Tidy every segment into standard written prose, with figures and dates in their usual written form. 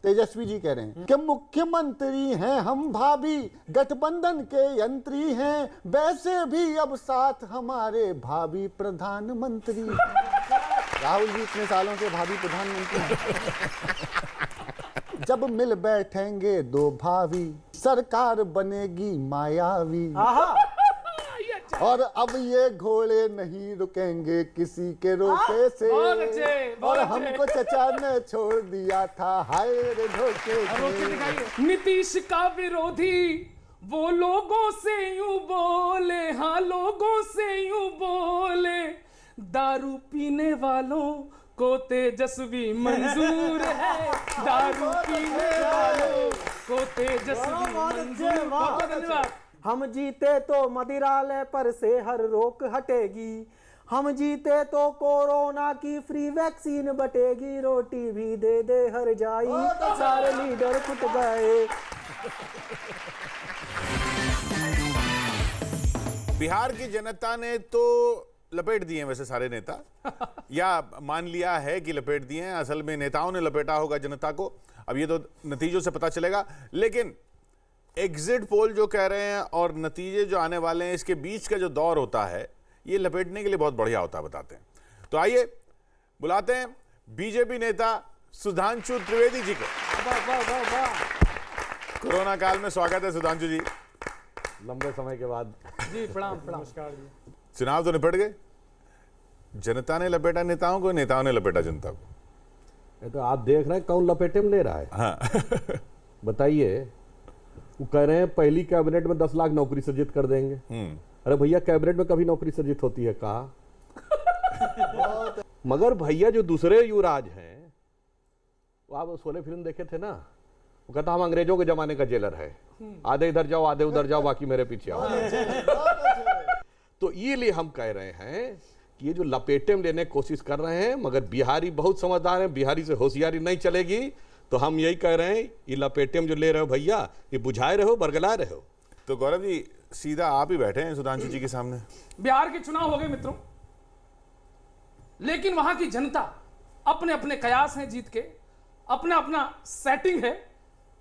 तेजस्वी जी कह रहे हैं कि मुख्यमंत्री हैं हम भाभी, गठबंधन के यंत्री हैं, वैसे भी अब साथ हमारे भाभी प्रधानमंत्री। राहुल जी इतने सालों के भाभी प्रधानमंत्री। जब मिल बैठेंगे दो भाभी, सरकार बनेगी मायावी। और अब ये घोड़े नहीं रुकेंगे किसी के रोके से। और हमको चचा ने छोड़ दिया था, हाय रे धोखे। नीतीश का विरोधी वो लोगों से यूं बोले, हाँ लोगों से यूं बोले, दारू पीने वालों को तेजस्वी मंजूर है, दारू पीने वालों को तेजस्वी मंजूर। बहुत धन्यवाद। हम जीते तो मदिरालय पर से हर रोक हटेगी, हम जीते तो कोरोना की फ्री वैक्सीन बटेगी, रोटी भी दे दे हर जाई, सारे लीडर फुट गए। बिहार की जनता ने तो लपेट दिए वैसे सारे नेता, या मान लिया है कि लपेट दिए हैं, असल में नेताओं ने लपेटा होगा जनता को। अब ये तो नतीजों से पता चलेगा, लेकिन एग्जिट पोल जो कह रहे हैं और नतीजे जो आने वाले हैं, इसके बीच का जो दौर होता है ये लपेटने के लिए बहुत बढ़िया होता है, बताते हैं। तो आइए बुलाते हैं बीजेपी नेता सुधांशु त्रिवेदी जी को। कोरोना काल में स्वागत है सुधांशु जी, लंबे समय के बाद। जी प्रणाम प्रणाम। नमस्कार जी। चुनाव तो निपट गए, जनता ने लपेटा नेताओं को, नेताओं ने लपेटा जनता को। ये तो आप देख रहे हैं कौन लपेटे में ले रहा है। हाँ। बताइए, वो कह रहे हैं पहली कैबिनेट में 10 लाख नौकरी सृजित कर देंगे। अरे भैया, कैबिनेट में कभी नौकरी सृजित होती है कहा? मगर भैया जो दूसरे युवराज हैं, वो आप शोले फिल्म देखे थे ना, वो कहता हम अंग्रेजों के जमाने का जेलर है, आधे इधर जाओ आधे उधर जाओ, बाकी मेरे पीछे आओ। तो ये लिए हम कह रहे हैं कि ये जो लपेटे में लेने की कोशिश कर रहे हैं, मगर बिहारी बहुत समझदार हैं, बिहारी से होशियारी नहीं चलेगी। तो हम यही कह रहे हैं, ये लपेटे में जो ले रहे हो भैया, ये बुझाए रहो, बरगलाए रहो। तो गौरव जी, सीधा आप ही बैठे हैं सुधांशु जी के सामने। बिहार के चुनाव हो गए मित्रों, लेकिन वहां की जनता अपने अपने कयास हैं जीत के, अपना अपना सेटिंग है।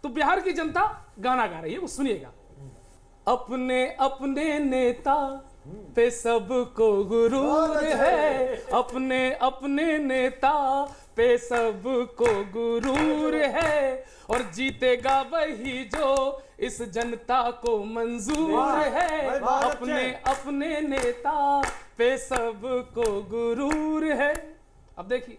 तो बिहार की जनता गाना गा रही है, वो सुनिएगा। अपने अपने नेता पे सबको गुरूर है, अपने अपने नेता पे सबको गुरूर है, और जीतेगा वही जो इस जनता को मंजूर है, अपने अपने नेता पे सबको गुरूर है। अब देखिए,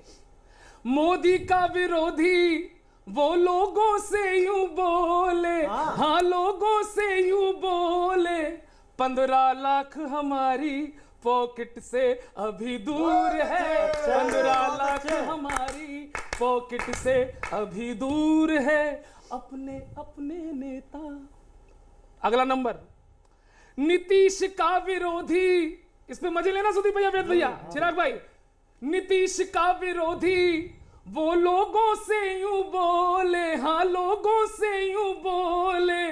मोदी का विरोधी वो लोगों से यूं बोले, हाँ लोगों से यूं बोले, 15 लाख हमारी पॉकेट से अभी दूर है, 15 लाख हमारी पॉकेट से अभी दूर है, अपने अपने नेता। अगला नंबर, नीतीश का विरोधी। इसमें मजे लेना सुदीप भैया, वेद भैया, चिराग भाई। नीतीश का विरोधी वो लोगों से यूं बोले, हाँ लोगों से यूं बोले,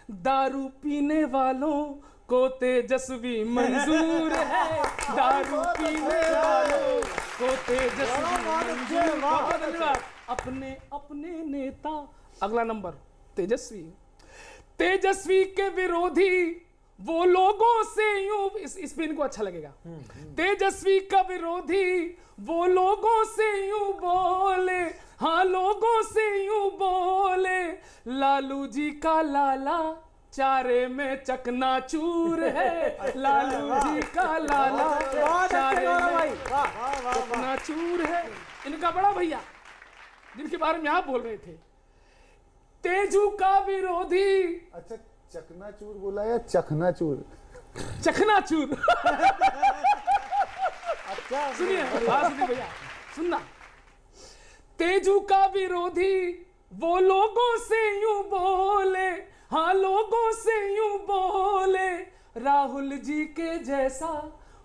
दारू पीने वालों को तेजस्वी मंजूर है, दारू पीने वालों को तेजस्वी मंजूर। बहुत धन्यवाद। अपने अपने नेता। अगला नंबर, तेजस्वी। तेजस्वी के विरोधी वो लोगों से यूं, इस पे इनको अच्छा लगेगा। तेजस्वी का विरोधी वो लोगों से यूं बोले, हाँ लोगों से यूं बोले, लालू जी का लाला चारे में चकनाचूर है, लालू जी का लाला चारे में चकनाचूर है। इनका बड़ा भैया जिनके बारे में आप बोल रहे थे, तेजू का विरोधी। अच्छा, चकनाचूर बोला या चखनाचूर? चखनाचूर। सुनिए भैया, सुनना। तेजू का विरोधी वो लोगों से यूं बोले, हाँ लोगों से यूं बोले, राहुल जी के जैसा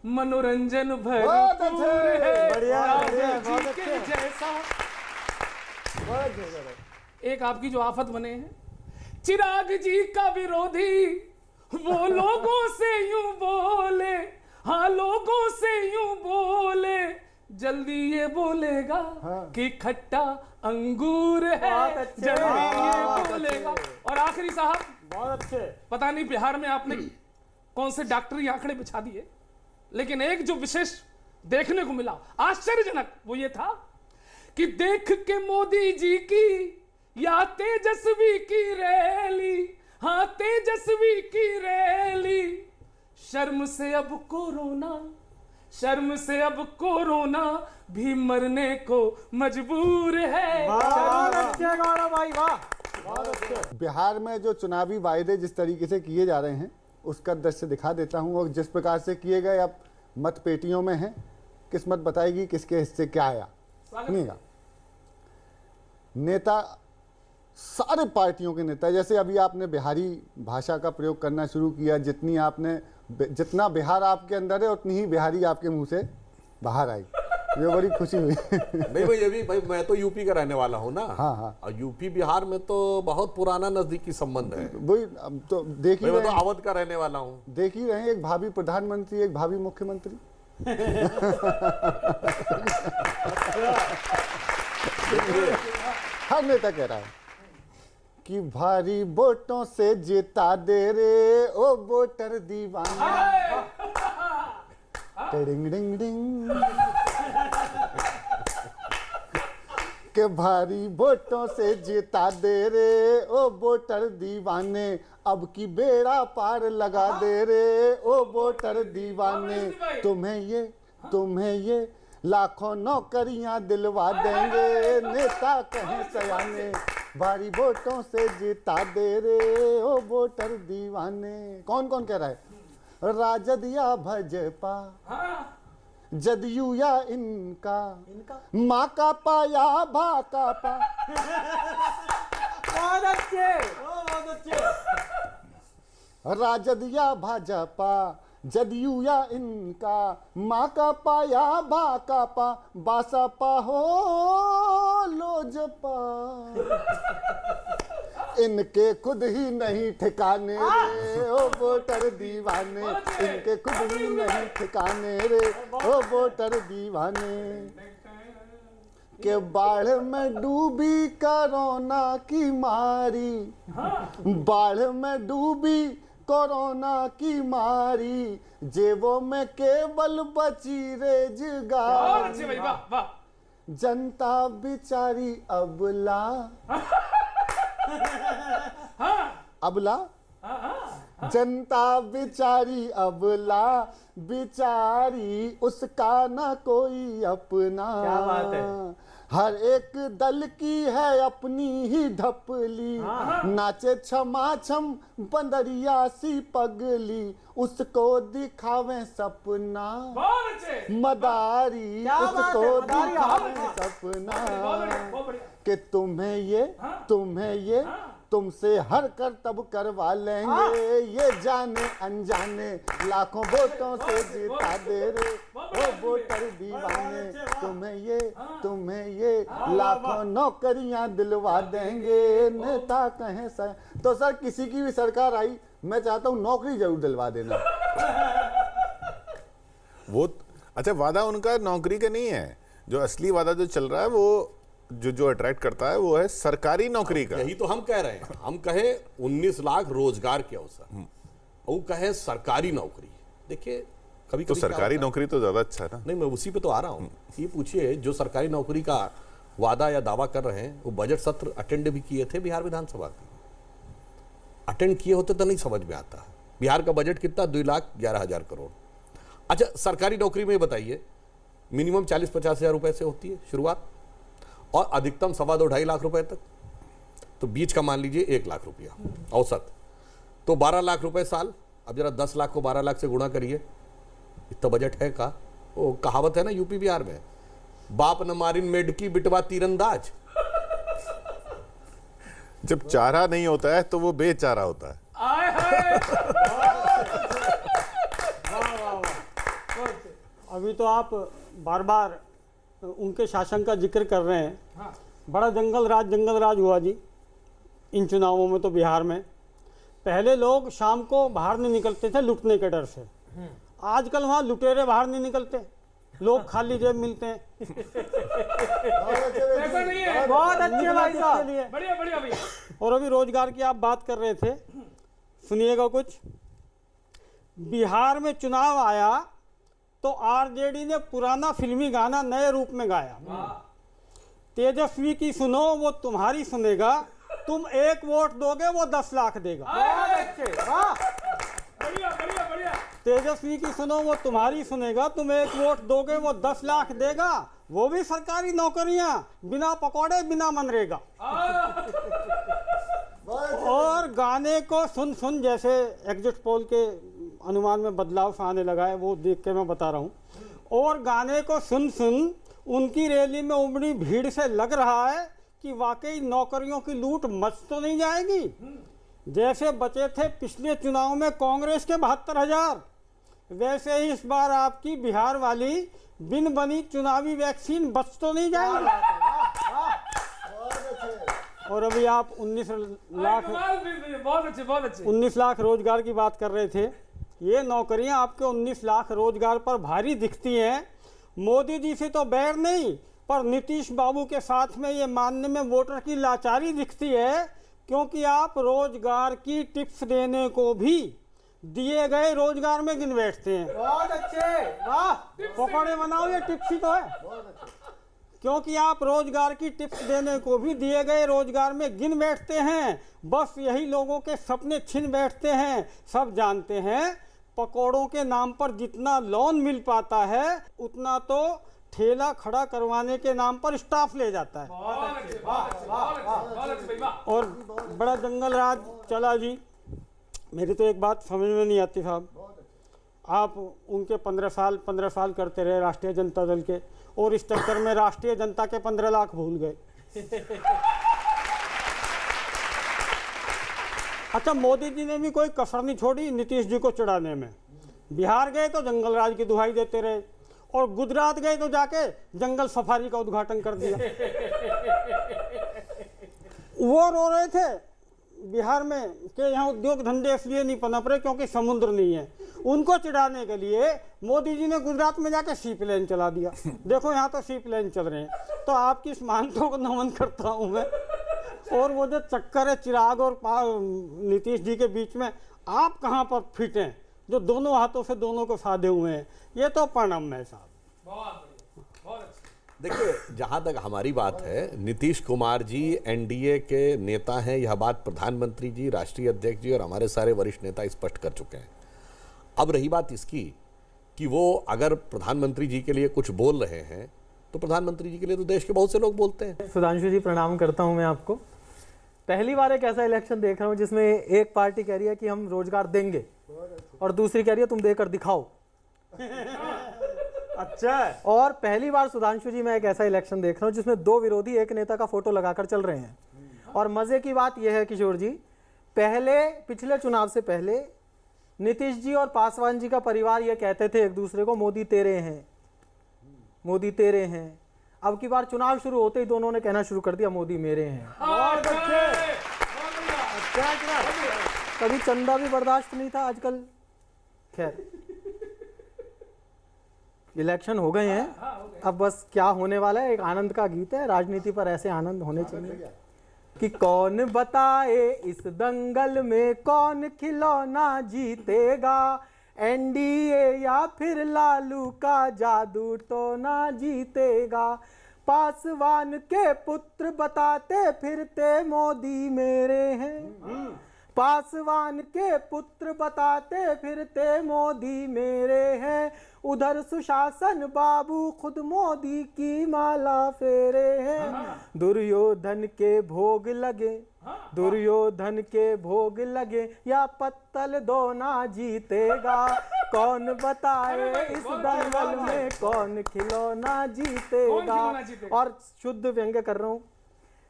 मनोरंजन भरपूर है, राहुल जी के जैसा। एक आपकी जो आफत बने हैं, चिराग जी का विरोधी वो लोगों से यूं बोले, हाँ लोगों से यूं बोले, जल्दी ये बोलेगा कि खट्टा अंगूर है, बहुत अच्छे, जल्दी ये बहुत बोलेगा। और आखिरी साहब, बहुत अच्छे। पता नहीं बिहार में आपने कौन से डॉक्टरी आंकड़े बिछा दिए, लेकिन एक जो विशेष देखने को मिला आश्चर्यजनक, वो ये था कि देख के मोदी जी की या तेजस्वी की रैली, हाँ तेजस्वी की रैली, शर्म से अब कोरोना, शर्म से अब कोरोना भी मरने को मजबूर है। बहुत अच्छे गौरव भाई, वाह, बहुत अच्छे। बिहार में जो चुनावी वायदे जिस तरीके से किए जा रहे हैं उसका दृश्य दिखा देता हूं, और जिस प्रकार से किए गए अब मत पेटियों में हैं, किस्मत बताएगी किसके हिस्से क्या आया। सुनिएगा, नेता सारे पार्टियों के नेता, जैसे अभी आपने बिहारी भाषा का प्रयोग करना शुरू किया, जितना बिहार आपके अंदर है उतनी ही बिहारी आपके मुंह से बाहर आई, ये बड़ी खुशी हुई। नहीं भाई, ये भी भाई, मैं तो यूपी का रहने वाला हूँ ना। हाँ, हाँ। और यूपी बिहार में तो बहुत पुराना नजदीकी संबंध है। वही अब तो देख ही भाई, मैं तो रहे हैं, अवध का रहने वाला हूँ। देख ही रहे हैं, एक भावी प्रधानमंत्री, एक भावी मुख्यमंत्री। हर नेता कह रहा है कि भारी वोटों से जीता दे रे ओ वोटर दीवाना, टिडिंग डिंग डिंग, के भारी वोटों से जीता दे रे ओ वोटर दीवाने, अब की बेड़ा पार लगा दे रे ओ वोटर दीवाने, तुम्हें ये लाखों नौकरियां दिलवा देंगे, नेता कहें सयाने, भारी वोटों से जीता दे रे ओ वोटर दीवाने। कौन कौन कह रहा है? राजद या भाजपा, जदयू या इनका, माँ का पा या भा का पा। बहुत अच्छे, बहुत अच्छे। राजद या भाजपा, जदयू या इनका, माँ का पा या भा का पा, बासपा हो लोजपा, इनके खुद ही नहीं ठिकाने रे ओ वोटर दीवाने, इनके खुद ही नहीं ठिकाने रे ओ वोटर दीवाने, के बाढ़ में डूबी कोरोना की मारी, बाढ़ में डूबी कोरोना की मारी, जेबों में केवल बची रोजगार, भाई, वाह वाह। जनता बिचारी अबला, अबला, जनता बिचारी अबला, बिचारी उसका ना कोई अपना। क्या बात है। हर एक दल की है अपनी ही ढपली, नाचे क्षमा छम बंदरिया सी पगली, उसको दिखावे सपना मदारी, उसको दिखावे सपना, कि तुम्हें ये तुमसे हर करतब करवा लेंगे, ये जाने अनजाने लाखों वोटों से जीता दे रे ओ वोटर दीवाने, तुम्हें ये लाखों नौकरियां दिलवा देंगे, नेता कहें सर। तो सर किसी की भी सरकार आई, मैं चाहता हूं नौकरी जरूर दिलवा देना। वो अच्छा, वादा उनका नौकरी का नहीं है, जो असली वादा जो चल रहा है वो जो अट्रैक्ट करता है वो है सरकारी नौकरी का। यही तो हम कह रहे हैं, हम कहे 19 लाख रोजगार के अवसर, वो कहे सरकारी नौकरी। देखिए कभी तो सरकारी नौकरी तो ज्यादा अच्छा है ना। नहीं, मैं उसी पे तो आ रहा हूँ। ये पूछिए, जो सरकारी नौकरी का वादा या दावा कर रहे हैं, वो बजट सत्र अटेंड भी किए थे बिहार विधानसभा के? अटेंड किए होते तो नहीं समझ में आता। बिहार का बजट कितना? 2,11,000 करोड़। अच्छा, सरकारी नौकरी में बताइए, मिनिमम 40-50 हज़ार रुपए से होती है शुरुआत, और अधिकतम 2.25-2.5 लाख रुपए तक। तो बीच का मान लीजिए 1 लाख रुपया औसत, तो 12 लाख रुपए साल। अब जरा 10 लाख को 12 लाख से गुणा करिए, इतना बजट है का? वो कहावत है ना यूपी बिहार में, बाप न मारिन मेढकी बिटवा तीरंदाज। जब चारा नहीं होता है तो वो बेचारा होता है। अभी तो आप बार बार उनके शासन का जिक्र कर रहे हैं। बड़ा जंगल राज हुआ जी इन चुनावों में। तो बिहार में पहले लोग शाम को बाहर नहीं निकलते थे लुटने के डर से, आजकल वहाँ लुटेरे बाहर नहीं निकलते, लोग खाली जेब मिलते हैं। ऐसा नहीं है। बहुत अच्छे भाई साहब। लिए बढ़िया बढ़िया भैया। और अभी रोजगार की आप बात कर रहे थे, सुनिएगा कुछ। बिहार में चुनाव आया तो आरजेडी ने पुराना फिल्मी गाना नए रूप में गाया। तेजस्वी की सुनो वो तुम्हारी सुनेगा, तुम 1 वोट दोगे वो 10 लाख देगा। बढ़िया बढ़िया बढ़िया। तेजस्वी की सुनो वो तुम्हारी सुनेगा, तुम 1 वोट दोगे वो 10 लाख देगा, वो भी सरकारी नौकरियां, बिना पकौड़े बिना मनरेगा। और गाने को सुन सुन, जैसे एग्जिट पोल के अनुमान में बदलाव सा आने लगा है, वो देख के मैं बता रहा हूँ। और गाने को सुन सुन उनकी रैली में उमड़ी भीड़ से लग रहा है कि वाकई नौकरियों की लूट मच तो नहीं जाएगी। जैसे बचे थे पिछले चुनाव में कांग्रेस के 72,000, वैसे ही इस बार आपकी बिहार वाली बिन बनी चुनावी वैक्सीन बच तो नहीं जाएगी। और अभी आप 19 लाख बहुत अच्छे बहुत अच्छे। 19 लाख रोजगार की बात कर रहे थे। ये नौकरियां आपके 19 लाख रोजगार पर भारी दिखती हैं। मोदी जी से तो बैर नहीं, पर नीतीश बाबू के साथ में ये मानने में वोटर की लाचारी दिखती है, क्योंकि आप रोजगार की टिप्स देने को भी दिए गए रोजगार में गिन बैठते हैं। बहुत अच्छे, वाह। पकौड़े बनाओ, ये टिप्स ही तो है। क्योंकि आप रोजगार की टिप्स देने को भी दिए गए रोजगार में गिन बैठते हैं। बस यही लोगों के सपने छीन बैठते हैं। सब जानते हैं पकौड़ों के नाम पर जितना लोन मिल पाता है, उतना तो ठेला खड़ा करवाने के नाम पर स्टाफ ले जाता है। और बड़ा जंगल राज चला जी। मेरी तो एक बात समझ में नहीं आती साहब, आप उनके 15 साल करते रहे राष्ट्रीय जनता दल के, और इस चक्कर में राष्ट्रीय जनता के 15 लाख भूल गए। अच्छा, मोदी जी ने भी कोई कसर नहीं छोड़ी नीतीश जी को चिढ़ाने में। बिहार गए तो जंगल राज की दुहाई देते रहे, और गुजरात गए तो जाके जंगल सफारी का उद्घाटन कर दिया। वो रो रहे थे बिहार में कि यहाँ उद्योग धंधे इसलिए नहीं पनप रहे क्योंकि समुद्र नहीं है। उनको चिढ़ाने के लिए मोदी जी ने गुजरात में जाके सी प्लेन चला दिया। देखो यहाँ तो सी प्लेन चल रहे हैं। तो आपकी इस मानता को नमन करता हूँ मैं। और वो जो चक्कर है चिराग और नीतीश जी के बीच में, आप कहाँ पर फिट हैं, जो दोनों हाथों से दोनों को साधे हुए हैं, ये तो प्रणम है साहब। देखिए, जहां तक हमारी बात है, नीतीश कुमार जी एनडीए के नेता हैं, यह बात प्रधानमंत्री जी, राष्ट्रीय अध्यक्ष जी और हमारे सारे वरिष्ठ नेता स्पष्ट कर चुके हैं। अब रही बात इसकी कि वो अगर प्रधानमंत्री जी के लिए कुछ बोल रहे हैं, तो प्रधानमंत्री जी के लिए तो देश के बहुत से लोग बोलते हैं। सुधांशु जी, प्रणाम करता हूं मैं आपको। पहली बार एक ऐसा इलेक्शन देख रहा हूं जिसमें एक पार्टी कह रही है कि हम रोजगार देंगे और दूसरी कह रही है तुम देकर दिखाओ। अच्छा है। और पहली बार सुधांशु जी मैं एक ऐसा इलेक्शन देख रहा हूं जिसमें दो विरोधी एक नेता का फोटो लगाकर चल रहे हैं। और मजे की बात यह है किशोर जी, पिछले चुनाव से पहले नीतीश जी और पासवान जी का परिवार ये कहते थे एक दूसरे को, मोदी तेरे हैं, मोदी तेरे हैं। अब की बार चुनाव शुरू होते ही दोनों ने कहना शुरू कर दिया मोदी मेरे हैं। कभी चंदा भी बर्दाश्त नहीं था, आजकल खैर इलेक्शन हो गए हैं। अब बस क्या होने वाला है, एक आनंद का गीत है, राजनीति पर ऐसे आनंद होने चाहिए कि कौन बताए इस दंगल में कौन खिलौना जीतेगा, एनडीए या फिर लालू का जादू तो ना जीतेगा। पासवान के पुत्र बताते फिरते मोदी मेरे हैं, पासवान के पुत्र बताते फिरते मोदी मेरे हैं। उधर सुशासन बाबू खुद मोदी की माला फेरे हैं। दुर्योधन के भोग लगे, दुर्योधन के भोग लगे या पत्तल दो ना जीतेगा। कौन बताए इस दंगल में कौन खिलौना जीतेगा। और शुद्ध व्यंग्य कर रहा हूं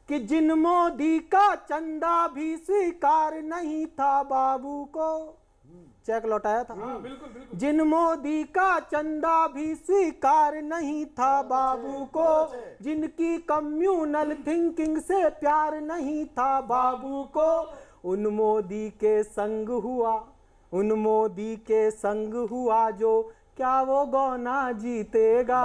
कि जिन मोदी का चंदा भी स्वीकार नहीं था बाबू को, चेक लौटाया था। बिल्कुल बिल्कुल। जिन मोदी का चंदा भी स्वीकार नहीं था बाबू को, जिनकी कम्युनल थिंकिंग से प्यार नहीं था बाबू को, उन मोदी के संग हुआ, उन मोदी के संग हुआ जो क्या वो गौना जीतेगा,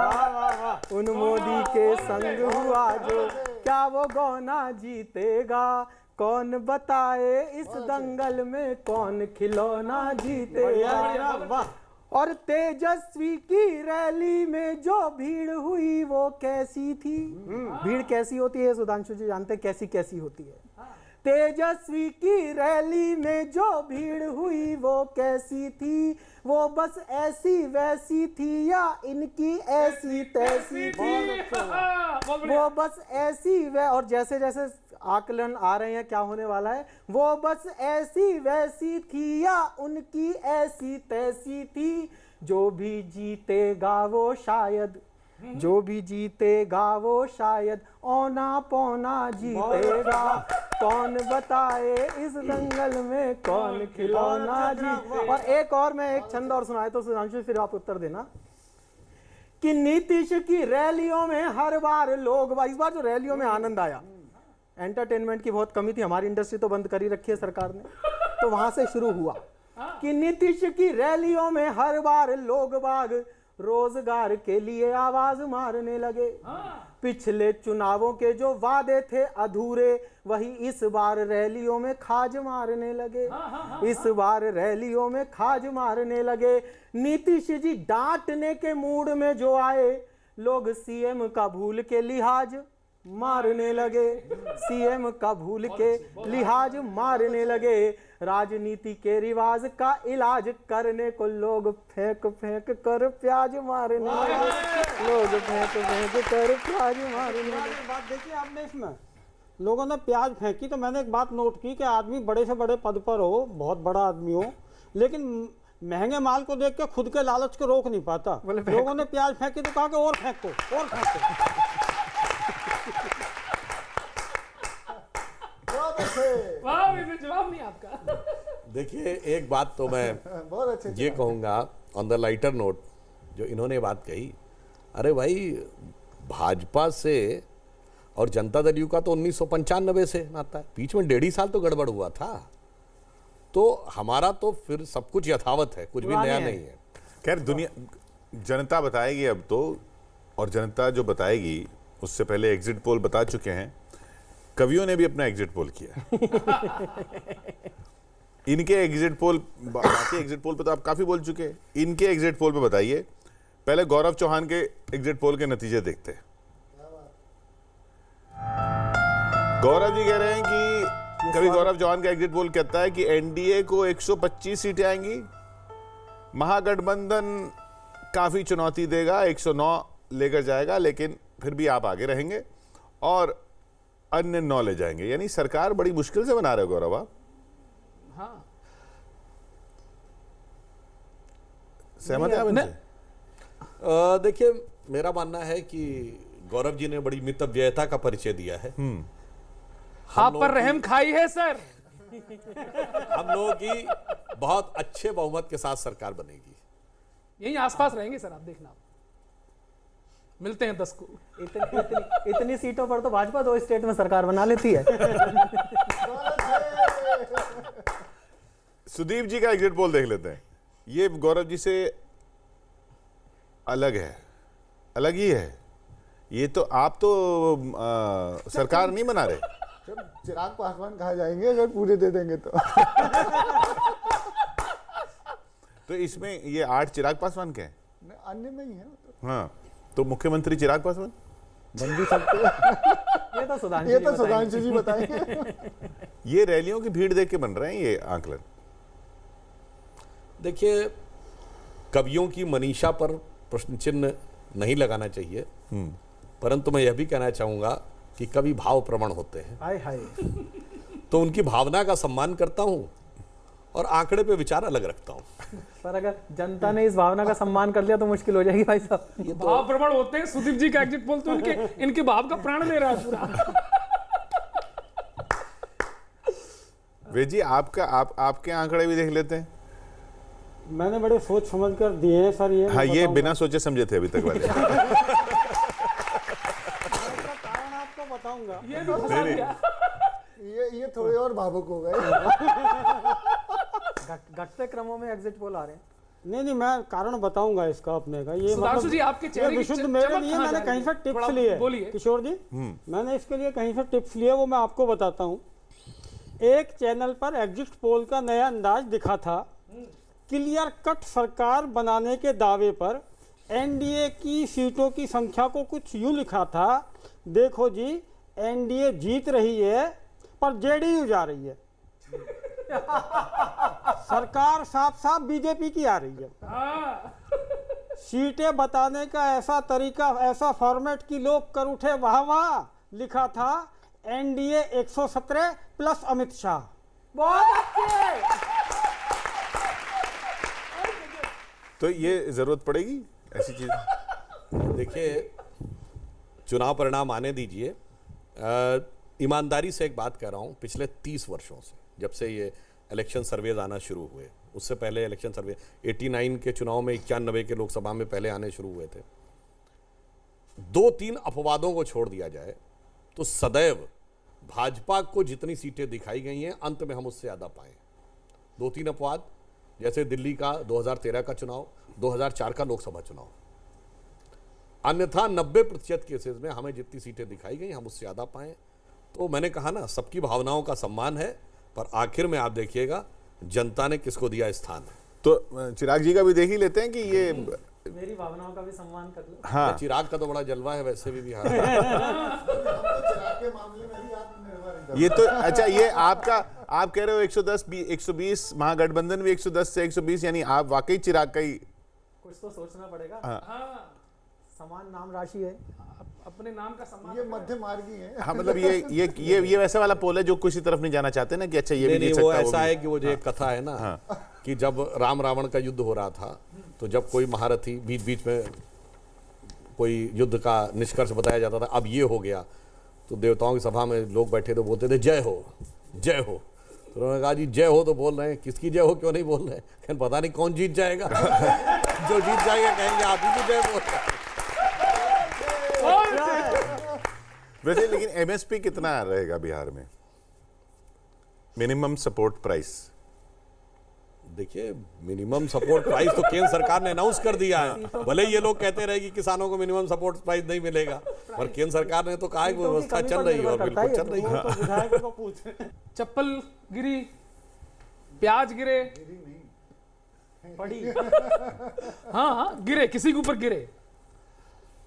उन मोदी के संग हुआ जो, क्या वो गौना जीतेगा, कौन बताए इस दंगल में कौन खिलौना जीतेगा। वाह, और तेजस्वी की रैली में जो भीड़ हुई वो कैसी थी। भीड़ कैसी होती है सुधांशु जी जानते हैं, कैसी कैसी होती है। तेजस्वी की रैली में जो भीड़ हुई वो कैसी थी, वो बस ऐसी वैसी थी या इनकी ऐसी तैसी थी, बहुत बढ़िया। वो बस ऐसी व, और जैसे जैसे आकलन आ रहे हैं क्या होने वाला है, वो बस ऐसी वैसी थी या उनकी ऐसी तैसी थी, जो भी जीतेगा वो शायद, जो भी जीतेगा वो शायद औना पौना जीतेगा, कौन बताए इस दंगल में कौन खिलौना जीते। और एक और मैं एक छंद और सुनाए तो सुधांशु फिर आप उत्तर देना कि नीतीश की रैलियों में हर बार लोग, इस बार जो रैलियों में आनंद आया, एंटरटेनमेंट की बहुत कमी थी, हमारी इंडस्ट्री तो बंद कर ही रखी है सरकार ने, तो वहां से शुरू हुआ कि नीतीश की रैलियों में हर बार लोग बाग रोजगार के लिए आवाज मारने लगे। पिछले चुनावों के जो वादे थे अधूरे, वही इस बार रैलियों में खाज मारने लगे। इस बार रैलियों में खाज मारने लगे। नीतीश जी डांटने के मूड में जो आए, लोग सीएम का भूल के लिहाज मारने लगे, सीएम का भूल के लिहाज मारने लगे। राजनीति के रिवाज का इलाज करने को लोग फेंक फेंक कर प्याज मारने लगे, लोग फेंक फेंक कर प्याज मारने लगे। बात देखिए आपने इसमें लोगों ने प्याज फेंकी, तो मैंने एक बात नोट की कि आदमी बड़े से बड़े पद पर हो, बहुत बड़ा आदमी हो, लेकिन महंगे माल को देख के खुद के लालच को रोक नहीं पाता। लोगों ने प्याज फेंकी तो कहा कि और फेंको और फेंको। वाह, इसमें जवाब नहीं आपका। देखिए एक बात तो मैं बहुत अच्छे ये कहूँगा ऑन द लाइटर नोट, जो इन्होंने बात कही, अरे भाई भाजपा से और जनता दल यू का तो 1995 से नाता है, बीच में 1.5 साल तो गड़बड़ हुआ था, तो हमारा तो फिर सब कुछ यथावत है, कुछ भी नया नहीं है। खैर दुनिया जनता बताएगी अब तो, और जनता जो बताएगी उससे पहले एग्जिट पोल बता चुके हैं, कवियों ने भी अपना एग्जिट पोल किया। इनके एग्जिट पोल, बाकी एग्जिट पोल पे तो आप काफी बोल चुके हैं, इनके एग्जिट पोल पे बताइए। पहले गौरव चौहान के एग्जिट पोल के नतीजे देखते हैं। गौरव जी कह रहे हैं कि कभी गौरव चौहान का एग्जिट पोल कहता है कि एनडीए को 125 सीटें आएंगी, महागठबंधन काफी चुनौती देगा, 109 लेकर जाएगा, लेकिन फिर भी आप आगे रहेंगे, और अन्य 9 ले जाएंगे। यानी सरकार बड़ी मुश्किल से बना रहे हो गौरव आप। हाँ, सहमत है आप इनसे? देखिए मेरा मानना है कि गौरव जी ने बड़ी मितव्ययता का परिचय दिया है। आप पर रहम खाई है सर। हम लोगों की बहुत अच्छे बहुमत के साथ सरकार बनेगी। यहीं आसपास रहेंगे सर, आप देखना, मिलते हैं 10 को। इतनी सीटों पर तो भाजपा 2 स्टेट में सरकार बना लेती है। सुदीप जी का एग्जिट पोल देख लेते हैं। ये गौरव जी से अलग है, अलग ही है। ये तो आप तो सरकार नहीं बना रहे। चिराग पासवान कहा जाएंगे अगर पूरे दे देंगे तो। तो इसमें ये 8 चिराग पासवान के हैं, अन्य में ही है तो। हाँ, तो मुख्यमंत्री चिराग पासवान बन भी सकते हैं। ये तो सुधांशु जी बताएंगे। ये रैलियों की भीड़ देख के बन रहे हैं ये आंकलन। देखिए कवियों की मनीषा पर प्रश्न चिन्ह नहीं लगाना चाहिए, परंतु मैं यह भी कहना चाहूंगा कि कवि भाव प्रवण होते हैं। हाय हाय। तो उनकी भावना का सम्मान करता हूं और आंकड़े पे विचार अलग रखता हूं। पर अगर जनता ने इस भावना का सम्मान कर लिया तो मुश्किल हो जाएगी भाई साहब। भाव प्रबल होते हैं। सुदीप जी का एग्जिट पोल तो इनके भाव का प्राण ले रहा है पूरा। वे जी आपके आंकड़े भी देख लेते हैं। मैंने बड़े सोच समझ कर दिए हैं सर। ये हाँ, ये बिना सोचे समझे थे अभी तक वाले। कारण आपको बताऊंगा। ये भी फंसा दिया। ये थोड़े और भावुक हो गए। घटते क्रमों में एग्जिट पोल आ रहे हैं। नहीं, मैं कारण बताऊंगा इसका अपने का। ये सुधांशु जी, आपके ये चेहरे की विशुद्ध चमक मेरे लिए कहाँ मैंने जा कहीं रही से है? टिप्स थोड़ा लिए। बोलिए। किशोर जी, मैंने इसके लिए कहीं से टिप्स लिए, वो मैं आपको बताता हूँ। एक चैनल पर एग्जिट पोल का नया अंदाज दिखा था। क्लियर कट सरकार बनाने के दावे पर एनडीए की सीटों की संख्या को कुछ यूं लिखा था, देखो जी एनडीए जीत रही है पर जेडीयू जा रही है। सरकार साफ साफ बीजेपी की आ रही है। सीटें बताने का ऐसा तरीका, ऐसा फॉर्मेट कि लोग कर उठे वाह वाह। लिखा था एनडीए 117 प्लस अमित शाह। बहुत अच्छे। तो ये जरूरत पड़ेगी ऐसी चीज? देखिए, चुनाव परिणाम आने दीजिए। ईमानदारी से एक बात कह रहा हूँ, पिछले 30 वर्षों से, जब से ये इलेक्शन सर्वेज आना शुरू हुए, उससे पहले इलेक्शन सर्वे 89 के चुनाव में 91 के लोकसभा में पहले आने शुरू हुए थे। 2-3 अपवादों को छोड़ दिया जाए तो सदैव भाजपा को जितनी सीटें दिखाई गई हैं, अंत में हम उससे ज़्यादा पाए। 2-3 अपवाद, जैसे दिल्ली का 2013 का चुनाव, 2004 का लोकसभा चुनाव। अन्यथा 90% केसेस में हमें जितनी सीटें दिखाई गई हम उससे ज़्यादा पाए। तो मैंने कहा ना, सबकी भावनाओं का सम्मान है, पर आखिर में आप देखिएगा जनता ने किसको दिया स्थान। तो चिराग जी का भी देख ही लेते हैं कि ये मेरी भावनाओं का भी सम्मान कर लो। हाँ, चिराग का तो बड़ा जलवा है वैसे भी बिहार में। के मामले में भी आत्मनिर्भर है। ये तो अच्छा, ये आपका, आप कह रहे हो 120, महागठबंधन भी 110 से 120, यानी आप वाकई चिराग का ही। कुछ तो सोचना पड़ेगा। हाँ, समान नाम राशि है। अपने नाम का सम्मान। ये मध्य मार्गी है। हाँ, मतलब ये वैसे वाला पोल है जो किसी तरफ नहीं जाना चाहते ना, कि अच्छा ये भी नहीं, जीत वो सकता ऐसा भी। है कि वो जो एक कथा है ना, कि जब राम रावण का युद्ध हो रहा था, तो जब कोई महारथी बीच बीच में कोई युद्ध का निष्कर्ष बताया जाता था, अब ये हो गया, तो देवताओं की सभा में लोग बैठे तो बोलते थे जय हो, जय हो। तो उन्होंने कहा जी जय हो तो बोल रहे हैं, किसकी जय हो क्यों नहीं बोल रहे हैं? कहते पता नहीं कौन जीत जाएगा। जो जीत जाएगा कहेंगे आप ही की जय बोल रहे हैं। वैसे लेकिन एमएसपी कितना रहेगा बिहार में, मिनिमम सपोर्ट प्राइस? देखिए, मिनिमम सपोर्ट प्राइस तो केंद्र सरकार ने अनाउंस कर दिया है। भले ही ये लोग कहते रहे कि किसानों को मिनिमम सपोर्ट प्राइस नहीं मिलेगा, पर केंद्र सरकार ने तो कहा है कि व्यवस्था चल रही है और बिल्कुल चल रही है। तो विधायकों को पूछ। चप्पल गिरी, प्याज गिरे, पड़ी। हाँ हाँ गिरे, किसी के ऊपर गिरे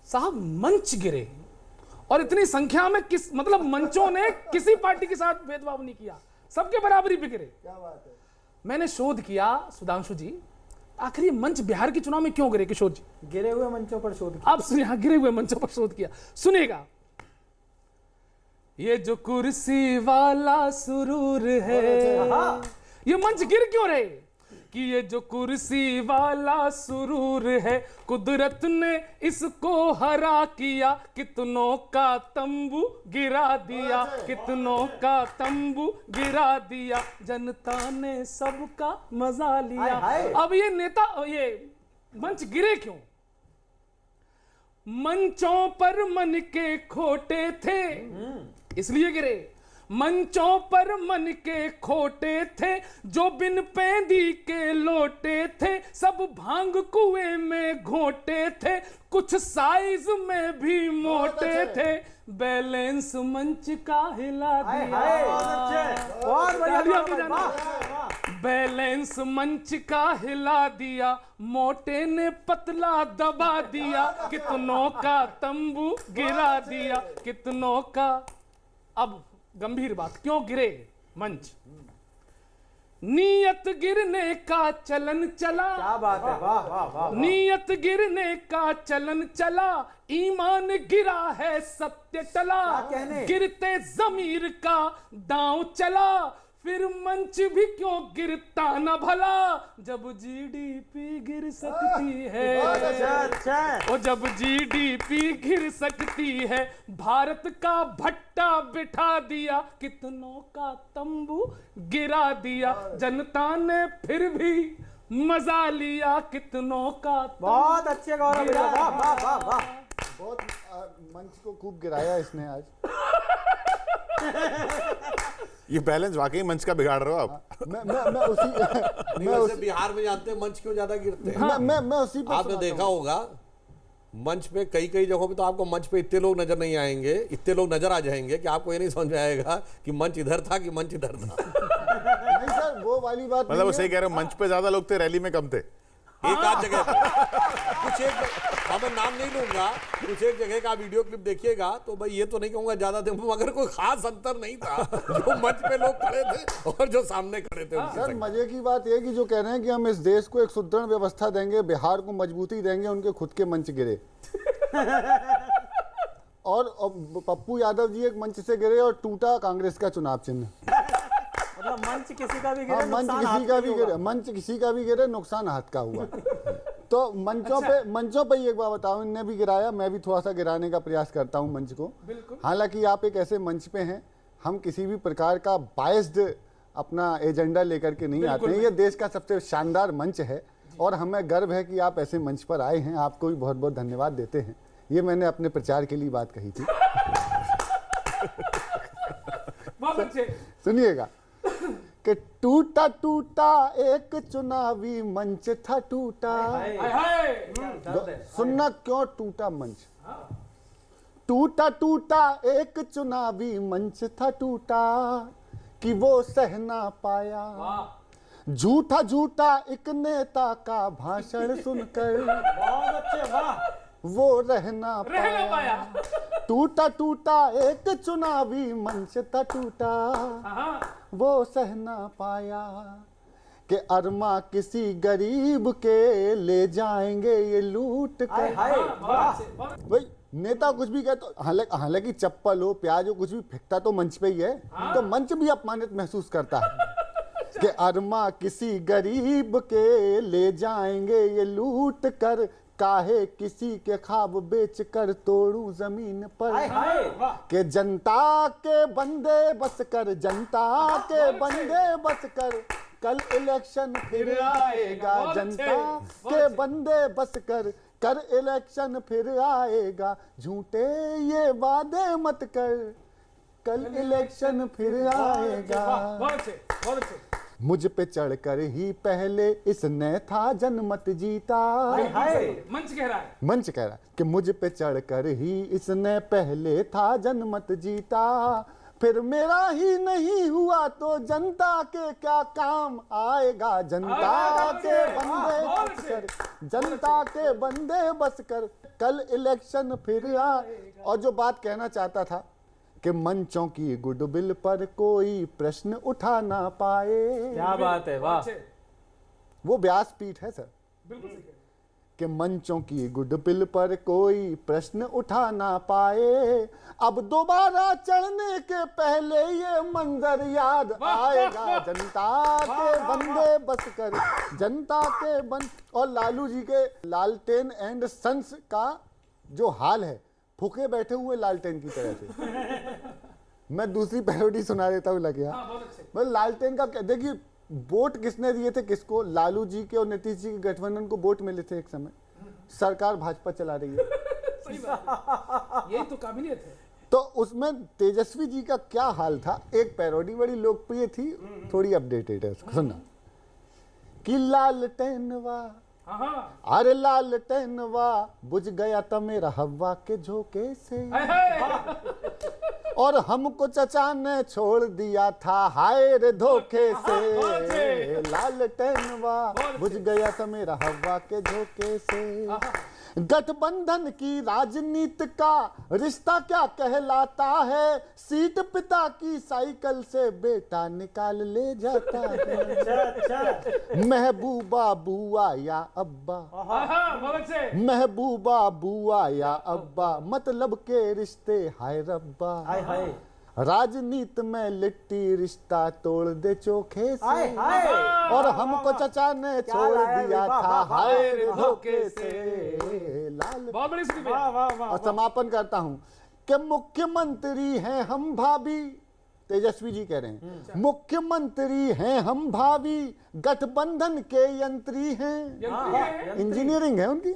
साहब, मंच गिरे। और इतनी संख्या में किस, मतलब मंचों ने किसी पार्टी के साथ भेदभाव नहीं किया, सबके बराबरी पे गिरे। क्या बात है। मैंने शोध किया सुधांशु जी, आखिर ये मंच बिहार के चुनाव में क्यों गिरे? किशोर जी, गिरे हुए मंचों पर शोध किया। आप सुनिए, हाँ, गिरे हुए मंचों पर शोध किया, सुनिएगा। ये जो कुर्सी वाला सुरूर है, ये मंच गिर क्यों रहे? कि ये जो कुर्सी वाला सुरूर है, कुदरत ने इसको हरा किया, कितनों का तंबू गिरा दिया, कितनों का तंबू गिरा दिया, जनता ने सबका मजा लिया। अब ये नेता, ये मंच गिरे क्यों? मंचों पर मन के खोटे थे इसलिए गिरे। मंचों पर मन के खोटे थे, जो बिन पेंदी के लोटे थे, सब भांग कुएं में घोटे थे, कुछ साइज में भी मोटे थे, बैलेंस मंच का हिला दिया। बहुत बढ़िया। बैलेंस मंच का हिला दिया, मोटे ने पतला दबा दिया, कितनों का तंबू गिरा दिया, कितनों का। अब गंभीर बात, क्यों गिरे मंच? नीयत गिरने का चलन चला। क्या बात है, वाह वाह वाह। नीयत गिरने का चलन चला, ईमान गिरा है सत्य टला, कहने? गिरते जमीर का दांव चला, फिर मंच भी क्यों गिरता न भला, जब जीडीपी गिर सकती है। अच्छा। और जब जीडीपी गिर सकती है, भारत का भट्टा बिठा दिया, कितनों का तंबू गिरा दिया, जनता ने फिर भी मजा लिया, कितनों का बहुत अच्छे गौरव भैया, वाह वाह वाह वाह। बहुत मंच को खूब गिराया इसने आज। ये बैलेंस वाकई मंच का बिगाड़ रहे हो आप। मैं उसी नहीं, वैसे बिहार में जानते हैं मंच क्यों ज्यादा गिरते हैं। मैं उसी पे आपने देखा होगा मंच पे कई कई जगहों पे तो आपको मंच पे इतने लोग नजर नहीं आएंगे, इतने लोग नजर आ जाएंगे कि आपको ये नहीं समझ में आएगा कि मंच इधर था कि मंच इधर था। नहीं सर, वो वाली बात मतलब वो सही कह रहे हो, मंच पे ज्यादा लोग थे, रैली में कम थे। एक आध जगह पे कुछ एक, हाँ मैं नाम नहीं लूंगा, कुछ एक जगह का वीडियो क्लिप देखिएगा तो भाई ये तो नहीं कहूंगा ज्यादा थे, मगर कोई खास अंतर नहीं था जो मंच पे लोग खड़े थे और जो सामने खड़े थे उनकी सर, संख्या। मजे की बात यह कि जो कह रहे हैं कि हम इस देश को एक सुदृढ़ व्यवस्था देंगे, बिहार को मजबूती देंगे, उनके खुद के मंच गिरे। और पप्पू यादव जी एक मंच से गिरे और टूटा कांग्रेस का चुनाव चिन्ह। मतलब मंच किसी का भी गिरे, हाँ, मंच नुकसान हाथ किसी का का भी ही गिरे, होगा। मंच किसी का भी गिरे, नुकसान हाथ का हुआ। तो मंचों पे एक बात बताऊं, इनने भी गिराया, मैं भी थोड़ा सा गिराने का प्रयास करता हूं मंच को। बिल्कुल। हालांकि आप एक ऐसे मंच पे हैं, हम किसी भी प्रकार का बायस्ड अपना एजेंडा लेकर के नहीं आते हैं। ये देश का सबसे शानदार मंच है और हमें गर्व है कि आप ऐसे मंच पर आए हैं। आपको भी बहुत बहुत धन्यवाद देते हैं। ये मैंने अपने प्रचार के लिए बात कही थी। बहुत अच्छे। सुनिएगा कि टूटा टूटा एक चुनावी मंच था टूटा। हाय हाय। सुनना क्यों टूटा मंच। टूटा टूटा एक चुनावी मंच था टूटा कि वो सह ना पाया। वाह। झूठा झूठा एक नेता का भाषण सुनकर बहुत अच्छे, वाह। वो रह ना पाया। टूटा टूटा एक चुनावी मंच था टूटा हाँ। वो सह ना पाया कि अरमा किसी गरीब के ले जाएंगे ये लूट कर। हाय वाह। भाई नेता कुछ भी कहता, हालांकि चप्पल हो, प्याज हो, कुछ भी फेंकता तो मंच पे ही है। तो मंच भी अपमानित महसूस करता है कि अरमा किसी गरीब के ले जाएंगे ये लूट कर, काहे किसी के ख्वाब बेच कर तोड़ू जमीन पर। हाय कि जनता के बंदे बस कर, जनता के बंदे बस कर, कल इलेक्शन फिर आएगा। जनता के बंदे बस कर इलेक्शन फिर आएगा। झूठे ये वादे मत कर, कल इलेक्शन फिर आएगा। बहुत अच्छे, बहुत अच्छे। मुझ पे चढ़कर ही पहले इसने था जनमत जीता। मंच कह रहा है। मंच कह रहा है कि मुझ पे चढ़कर ही इसने पहले था जनमत जीता, फिर मेरा ही नहीं हुआ तो जनता के क्या काम आएगा। जनता के बंदे बस कर, जनता के बंदे बस कर, कल इलेक्शन फिर आ। और जो बात कहना चाहता था कि मंचों की गुडविल पर कोई प्रश्न उठा ना पाए। क्या बात है, वाह। वो व्यासपीठ है सर। बिल्कुल सही कह रहे हैं। कि मंचों की गुडविल पर कोई प्रश्न उठा ना पाए। अब दोबारा चढ़ने के पहले ये मंजर याद आएगा। जनता के बंदे बस कर, जनता के बंद। और लालू जी के लालटेन एंड सन्स का जो हाल है, फूके बैठे हुए लालटेन की तरह से। मैं दूसरी पैरोडी सुना देता हूँ, लग गया। हाँ, बहुत अच्छे। बस लालटेन का देखिए, वोट किसने दिए थे किसको? लालू जी के और नीतीश जी के गठबंधन को वोट मिले थे एक समय। सरकार भाजपा चला रही है। सही बात है। यही तो काबिलियत है। तो उसमें तेजस्वी जी का क्या हाल था? एक पैरोडी बड़ी लोकप्रिय थी, थोड़ी अपडेटेड है, उसको सुनना। कि लालटेनवा, अरे लालटेनवा बुझ गया था मेरा हवा के झोंके से, हाय हाय। और हमको चचा ने छोड़ दिया था हाय रे धोखे से। लालटेनवा बुझ गया था मेरा हवा के झोंके से। गठबंधन की राजनीति का रिश्ता क्या कहलाता है? सीट पिता की साइकिल से बेटा निकाल ले जाता है। महबूबा बुआ या अब्बा, बहुत अच्छे। महबूबा बुआ या अब्बा, मतलब के रिश्ते हाय रब्बा। हाय राजनीति में लिट्टी रिश्ता तोड़ दे चोखे से। हाय और हमको चचा ने छोड़ लाया दिया रे, वाह, था वाह, वाह, हाय रे वाह, धोखे से। लाल। बहुत बड़ी स्क्रिप्ट वाह है। वाह वाह। और समापन करता हूं कि मुख्यमंत्री हैं हम भाभी, तेजस्वी जी कह रहे हैं मुख्यमंत्री हैं हम भावी गठबंधन के यंत्री हैं। इंजीनियरिंग है उनकी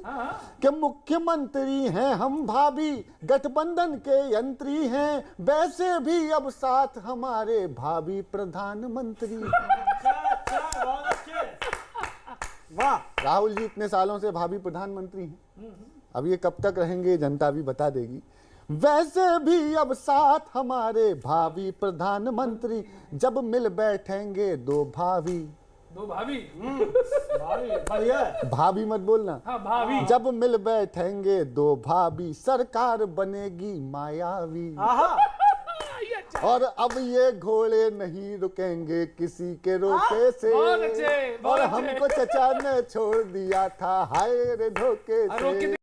कि मुख्यमंत्री हैं हम भावी गठबंधन के यंत्री हैं, वैसे भी अब साथ हमारे भावी प्रधानमंत्री। वाह। राहुल जी इतने सालों से भावी प्रधानमंत्री हैं, अब ये कब तक रहेंगे जनता भी बता देगी। वैसे भी अब साथ हमारे भावी प्रधानमंत्री, जब मिल बैठेंगे दो भावी। दो भाभी। बढ़िया है। भाभी मत बोलना। हाँ भाभी। जब मिल बैठेंगे दो भाभी, सरकार बनेगी मायावी। आहा। और अब ये घोड़े नहीं रुकेंगे किसी के रोके से। बहुत अच्छे, बहुत और अच्छे। हमको चचा ने छोड़ दिया था हाय रे धोखे रोके से।